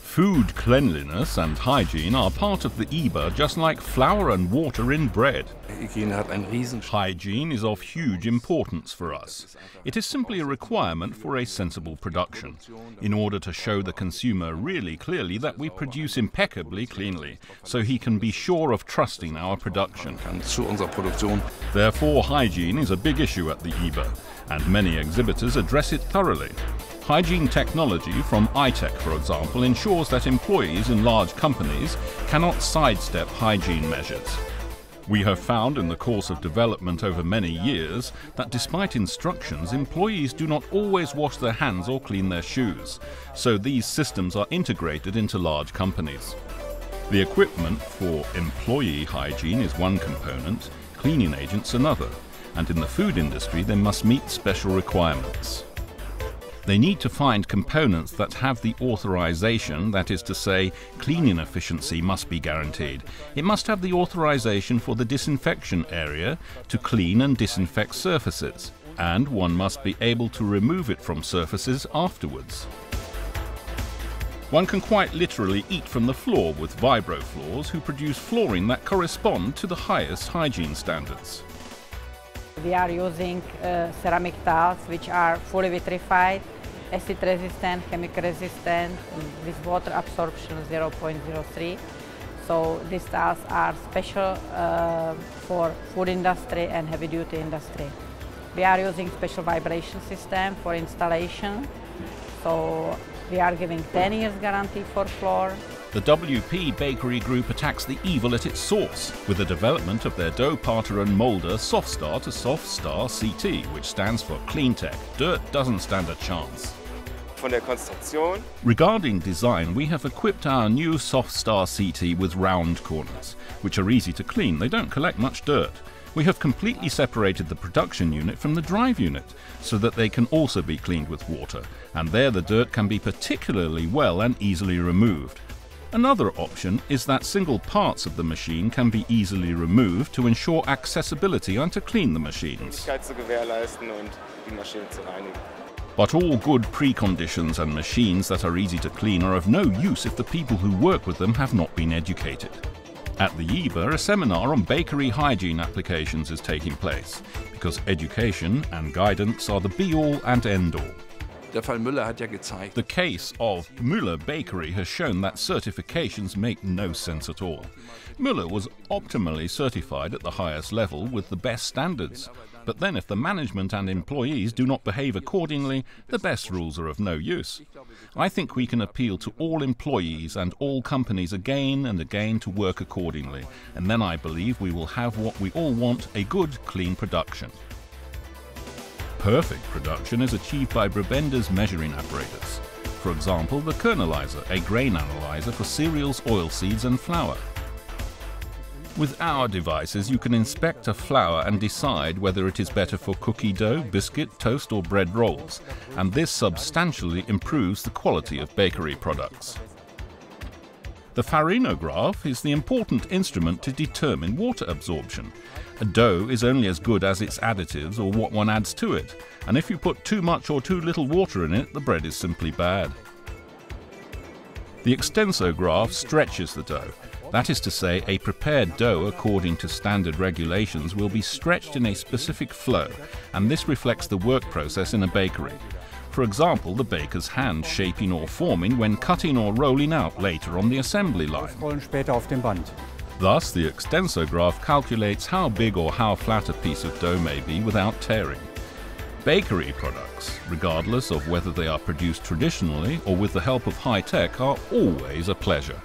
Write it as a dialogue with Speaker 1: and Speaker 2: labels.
Speaker 1: Food cleanliness and hygiene are part of the IBA, just like flour and water in bread. Hygiene is of huge importance for us. It is simply a requirement for a sensible production, in order to show the consumer really clearly that we produce impeccably cleanly, so he can be sure of trusting our production. Therefore, hygiene is a big issue at the IBA, and many exhibitors address it thoroughly. Hygiene technology from iTech, for example, ensures that employees in large companies cannot sidestep hygiene measures. We have found in the course of development over many years that despite instructions, employees do not always wash their hands or clean their shoes, so these systems are integrated into large companies. The equipment for employee hygiene is one component, cleaning agents another, and in the food industry they must meet special requirements. They need to find components that have the authorization, that is to say, cleaning efficiency must be guaranteed. It must have the authorization for the disinfection area to clean and disinfect surfaces, and one must be able to remove it from surfaces afterwards. One can quite literally eat from the floor with Vibro floors, who produce flooring that correspond to the highest hygiene standards.
Speaker 2: We are using ceramic tiles which are fully vitrified, acid resistant, chemical resistant, with water absorption 0.03. So these tiles are special for food industry and heavy duty industry. We are using special vibration system for installation. So we are giving 10 years guarantee for floor.
Speaker 1: The WP Bakery Group attacks the evil at its source with the development of their dough parter and moulder SoftStar to SoftStar CT, which stands for Cleantech. Dirt doesn't stand a chance. Regarding design, we have equipped our new SoftStar CT with round corners, which are easy to clean. They don't collect much dirt. We have completely separated the production unit from the drive unit, so that they can also be cleaned with water, and there the dirt can be particularly well and easily removed. Another option is that single parts of the machine can be easily removed to ensure accessibility and to clean the machines. But all good preconditions and machines that are easy to clean are of no use if the people who work with them have not been educated. At the IBA, a seminar on bakery hygiene applications is taking place, because education and guidance are the be-all and end-all. The case of Müller Bakery has shown that certifications make no sense at all. Müller was optimally certified at the highest level with the best standards. But then if the management and employees do not behave accordingly, the best rules are of no use. I think we can appeal to all employees and all companies again and again to work accordingly, and then I believe we will have what we all want, a good, clean production. Perfect production is achieved by Brebender's measuring apparatus. For example, the kernelizer, a grain analyzer for cereals, oilseeds and flour. With our devices you can inspect a flour and decide whether it is better for cookie dough, biscuit, toast or bread rolls, and this substantially improves the quality of bakery products. The farinograph is the important instrument to determine water absorption. A dough is only as good as its additives or what one adds to it, and if you put too much or too little water in it, the bread is simply bad. The extensograph stretches the dough. That is to say, a prepared dough according to standard regulations will be stretched in a specific flow, and this reflects the work process in a bakery. For example, the baker's hand shaping or forming when cutting or rolling out later on the assembly line. Thus, the extensograph calculates how big or how flat a piece of dough may be without tearing. Bakery products, regardless of whether they are produced traditionally or with the help of high tech, are always a pleasure.